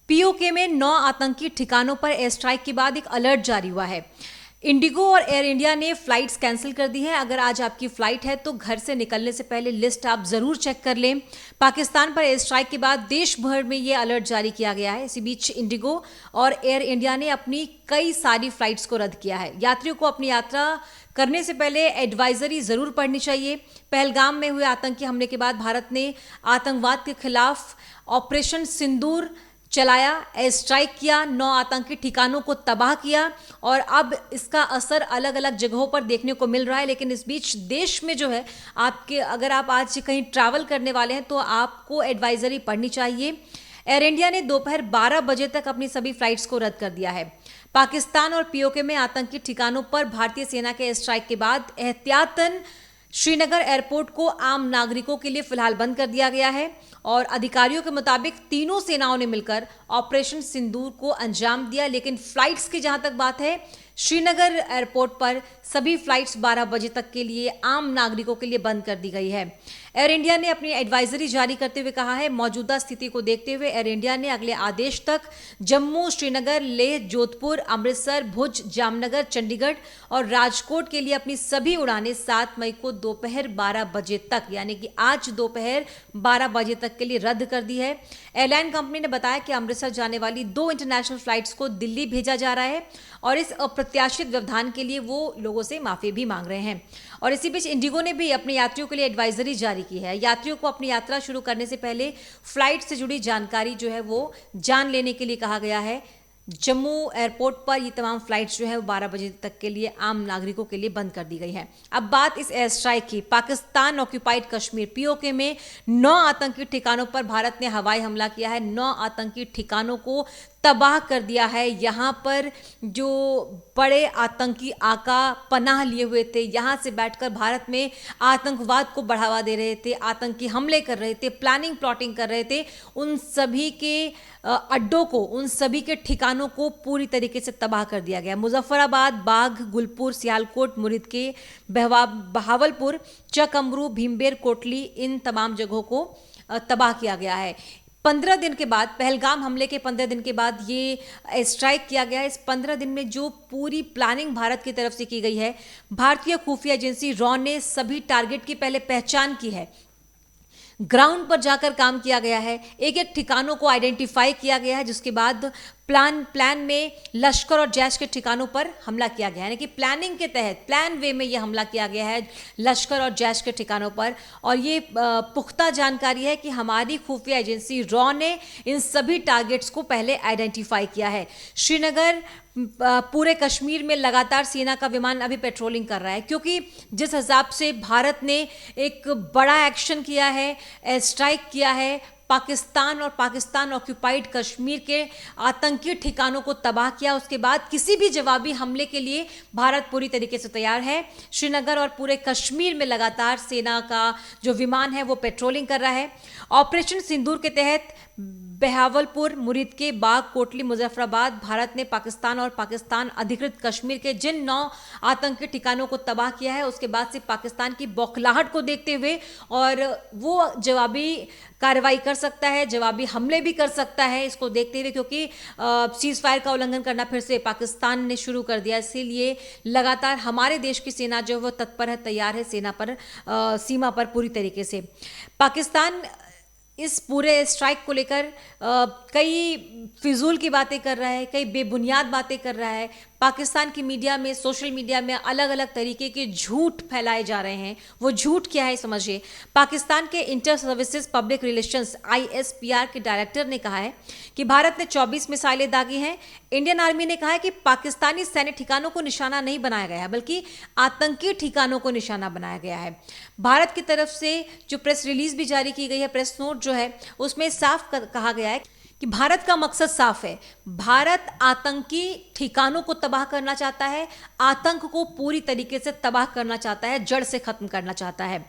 PoK में 9 आतंकी ठिकानों पर एयर स्ट्राइक के बाद एक अलर्ट जारी हुआ है। इंडिगो और एयर इंडिया ने फ्लाइट्स कैंसिल कर दी है। अगर आज आपकी फ्लाइट है तो घर से निकलने से पहले लिस्ट आप जरूर चेक कर लें। पाकिस्तान पर एयर स्ट्राइक के बाद देश भर में ये अलर्ट जारी किया गया है। इसी बीच इंडिगो और एयर इंडिया ने अपनी कई सारी फ्लाइट्स को रद्द किया है। यात्रियों को अपनी यात्रा करने से पहले एडवाइजरी जरूर पढ़नी चाहिए। पहलगाम में हुए आतंकी हमले के बाद भारत ने आतंकवाद के खिलाफ ऑपरेशन सिंदूर चलाया, एयर स्ट्राइक किया, 9 आतंकी ठिकानों को तबाह किया और अब इसका असर अलग अलग जगहों पर देखने को मिल रहा है। लेकिन इस बीच देश में जो है अगर आप आज कहीं ट्रैवल करने वाले हैं तो आपको एडवाइजरी पढ़नी चाहिए। एयर इंडिया ने दोपहर 12 बजे तक अपनी सभी फ्लाइट्स को रद्द कर दिया है। पाकिस्तान और पीओके में आतंकी ठिकानों पर भारतीय सेना के एयर स्ट्राइक के बाद एहतियातन श्रीनगर एयरपोर्ट को आम नागरिकों के लिए फिलहाल बंद कर दिया गया है और अधिकारियों के मुताबिक तीनों सेनाओं ने मिलकर ऑपरेशन सिंदूर को अंजाम दिया। लेकिन फ्लाइट्स की जहां तक बात है, श्रीनगर एयरपोर्ट पर सभी फ्लाइट्स 12 बजे तक के लिए आम नागरिकों के लिए बंद कर दी गई है। एयर इंडिया ने अपनी एडवाइजरी जारी करते हुए कहा है, मौजूदा स्थिति को देखते हुए एयर इंडिया ने अगले आदेश तक जम्मू, श्रीनगर, लेह, जोधपुर, अमृतसर, भुज, जामनगर, चंडीगढ़ और राजकोट के लिए अपनी सभी उड़ानें 7 मई को दोपहर 12 बजे तक यानी कि आज दोपहर 12 बजे तक के लिए रद्द कर दी है। एयरलाइन कंपनी ने बताया कि अमृतसर जाने वाली 2 इंटरनेशनल फ्लाइट्स को दिल्ली भेजा जा रहा है और इस अप्रत्याशित व्यवधान के लिए वो लोगों से माफी भी मांग रहे हैं। और इसी बीच इंडिगो ने भी अपने यात्रियों के लिए एडवाइजरी जारी की है। यात्रियों को अपनी यात्रा शुरू करने से पहले फ्लाइट से जुड़ी जानकारी जो है वो जान लेने के लिए कहा गया है। जम्मू एयरपोर्ट पर ये तमाम फ्लाइट्स जो है वो 12 बजे तक के लिए आम नागरिकों के लिए बंद कर दी गई है। अब बात इस एयर स्ट्राइक की। पाकिस्तान ऑक्यूपाइड कश्मीर पीओके में 9 आतंकी ठिकानों पर भारत ने हवाई हमला किया है। 9 आतंकी ठिकानों को तबाह कर दिया है। यहाँ पर जो बड़े आतंकी आका पनाह लिए हुए थे, यहाँ से बैठकर भारत में आतंकवाद को बढ़ावा दे रहे थे, आतंकी हमले कर रहे थे, प्लानिंग प्लॉटिंग कर रहे थे, उन सभी के अड्डों को, उन सभी के ठिकानों को पूरी तरीके से तबाह कर दिया गया। मुजफ्फराबाद, बाघ, गुलपुर, सियालकोट, मुरिदके, बहावलपुर, चकअमरू, भीमबेर, कोटली, इन तमाम जगहों को तबाह किया गया है। 15 दिन के बाद, पहलगाम हमले के 15 दिन के बाद ये स्ट्राइक किया गया है। इस 15 दिन में जो पूरी प्लानिंग भारत की तरफ से की गई है, भारतीय खुफिया एजेंसी रॉ ने सभी टारगेट की पहले पहचान की है, ग्राउंड पर जाकर काम किया गया है, एक एक ठिकानों को आइडेंटिफाई किया गया है, जिसके बाद प्लान में लश्कर और जैश के ठिकानों पर हमला किया गया है। यानी कि प्लानिंग के तहत प्लान वे में यह हमला किया गया है लश्कर और जैश के ठिकानों पर। और ये पुख्ता जानकारी है कि हमारी खुफिया एजेंसी रॉ ने इन सभी टारगेट्स को पहले आइडेंटिफाई किया है। श्रीनगर, पूरे कश्मीर में लगातार सेना का विमान अभी पेट्रोलिंग कर रहा है, क्योंकि जिस हिसाब से भारत ने एक बड़ा एक्शन किया है, एयर स्ट्राइक किया है, पाकिस्तान और पाकिस्तान ऑक्यूपाइड कश्मीर के आतंकी ठिकानों को तबाह किया, उसके बाद किसी भी जवाबी हमले के लिए भारत पूरी तरीके से तैयार है। श्रीनगर और पूरे कश्मीर में लगातार सेना का जो विमान है वो पेट्रोलिंग कर रहा है। ऑपरेशन सिंदूर के तहत बहावलपुर, मुरिदके, बाघ, कोटली, मुजफ्फराबाद, भारत ने पाकिस्तान और पाकिस्तान अधिकृत कश्मीर के जिन 9 आतंकी ठिकानों को तबाह किया है, उसके बाद से पाकिस्तान की बौखलाहट को देखते हुए और वो जवाबी कार्रवाई कर सकता है, जवाबी हमले भी कर सकता है, इसको देखते हुए, क्योंकि सीज फायर का उल्लंघन करना फिर से पाकिस्तान ने शुरू कर दिया। इसीलिए लगातार हमारे देश की सेना जो है वो तत्पर है, तैयार है सेना पर, सीमा पर पूरी तरीके से। पाकिस्तान इस पूरे स्ट्राइक को लेकर कई फिजूल की बातें कर रहा है, कई बेबुनियाद बातें कर रहा है। पाकिस्तान की मीडिया में, सोशल मीडिया में अलग अलग तरीके के झूठ फैलाए जा रहे हैं। वो झूठ क्या है समझिए। पाकिस्तान के inter services public relations ISPR के डायरेक्टर ने कहा है कि भारत ने 24 मिसाइलें दागी हैं। इंडियन आर्मी ने कहा है कि पाकिस्तानी सैन्य ठिकानों को निशाना नहीं बनाया गया है, बल्कि आतंकी ठिकानों को निशाना बनाया गया है। भारत की तरफ से जो प्रेस रिलीज भी जारी की गई है, प्रेस नोट जो है, उसमें साफ कहा गया है कि भारत का मकसद साफ है। भारत आतंकी ठिकानों को तबाह करना चाहता है, आतंक को पूरी तरीके से तबाह करना चाहता है, जड़ से खत्म करना चाहता है।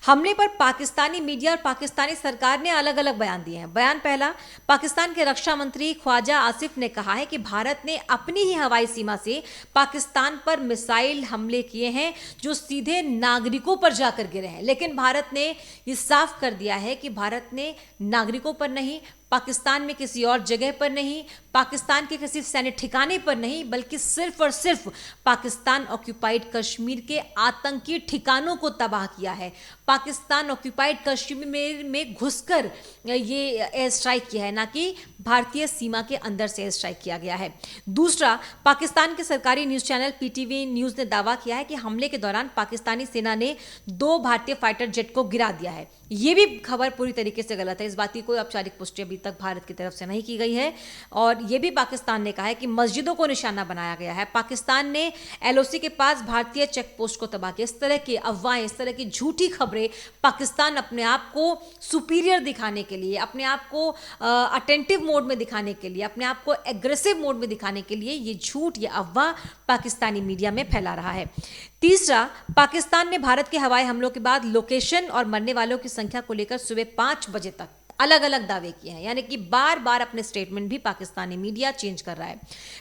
हमले पर पाकिस्तानी मीडिया और पाकिस्तानी सरकार ने अलग अलग बयान दिए हैं। बयान पहला, पाकिस्तान के रक्षा मंत्री ख्वाजा आसिफ ने कहा है कि भारत ने अपनी ही हवाई सीमा से पाकिस्तान पर मिसाइल हमले किए हैं जो सीधे नागरिकों पर जाकर गिरे हैं। लेकिन भारत ने यह साफ कर दिया है कि भारत ने नागरिकों पर नहीं, पाकिस्तान में किसी और जगह पर नहीं, पाकिस्तान के किसी सैन्य ठिकाने पर नहीं, बल्कि सिर्फ और सिर्फ पाकिस्तान ऑक्यूपाइड कश्मीर के आतंकी ठिकानों को तबाह किया है। पाकिस्तान ऑक्यूपाइड कश्मीर में घुसकर ये एयर स्ट्राइक किया है, ना कि भारतीय सीमा के अंदर से एयर स्ट्राइक किया गया है। दूसरा, पाकिस्तान के सरकारी न्यूज चैनल पीटीवी न्यूज ने दावा किया है कि हमले के दौरान पाकिस्तानी सेना ने 2 भारतीय फाइटर जेट को गिरा दिया है। यह भी खबर पूरी तरीके से गलत है। इस बात की कोई औपचारिक पुष्टि अभी तक भारत की तरफ से नहीं की गई है। और यह भी पाकिस्तान ने कहा है कि मस्जिदों को निशाना बनाया गया है। पाकिस्तान ने एलओसी के पास भारतीय चेक पोस्ट को तबाह किया। इस तरह की अफवाहें, इस तरह की झूठी खबरें पाकिस्तान अपने आप को सुपीरियर दिखाने के लिए, अपने आप को अटेंटिव मोड में दिखाने के लिए, अपने आप को एग्रेसिव मोड में दिखाने के लिए ये झूठ, ये अफवाह पाकिस्तानी मीडिया में फैला रहा है। तीसरा, पाकिस्तान ने भारत के हवाई हमलों के बाद लोकेशन और मरने वालों की संख्या को लेकर सुबह 5 बजे तक अलग अलग दावे किए हैं। यानी कि बार बार अपने स्टेटमेंट भी पाकिस्तानी मीडिया चेंज कर रहा है।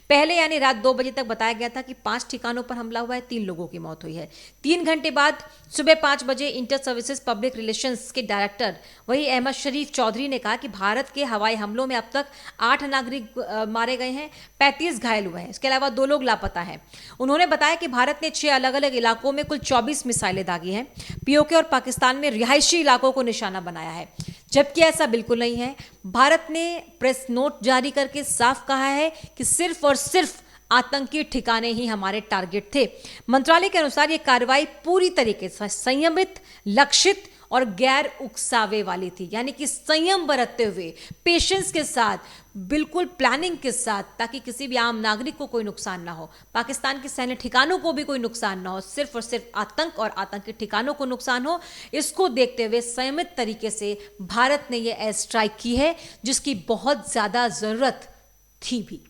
पहले यानी रात 2 बजे तक बताया गया था कि 5 ठिकानों पर हमला हुआ है, 3 लोगों की मौत हुई है। 3 घंटे बाद सुबह 5 बजे इंटर सर्विसेज पब्लिक रिलेशंस के डायरेक्टर वही अहमद शरीफ चौधरी ने कहा कि भारत के हवाई हमलों में अब तक 8 नागरिक मारे गए हैं, 35 घायल हुए हैं। इसके अलावा 2 लोग लापता हैं। उन्होंने बताया कि भारत ने 6 अलग अलग इलाकों में कुल 24 मिसाइलें दागी हैं। पीओके और पाकिस्तान में रिहायशी इलाकों को निशाना बनाया है, जबकि ऐसा बिल्कुल नहीं है। भारत ने प्रेस नोट जारी करके साफ कहा है कि सिर्फ और सिर्फ आतंकी ठिकाने ही हमारे टारगेट थे। मंत्रालय के अनुसार यह कार्रवाई पूरी तरीके से संयमित, लक्षित और गैर उकसावे वाली थी। यानी कि संयम बरतते हुए, पेशेंस के साथ, बिल्कुल प्लानिंग के साथ, ताकि किसी भी आम नागरिक को कोई नुकसान ना हो, पाकिस्तान के सैन्य ठिकानों को भी कोई नुकसान ना हो, सिर्फ और सिर्फ आतंक और आतंकी ठिकानों को नुकसान हो। इसको देखते हुए संयमित तरीके से भारत ने यह एयर स्ट्राइक की है, जिसकी बहुत ज्यादा जरूरत थी भी।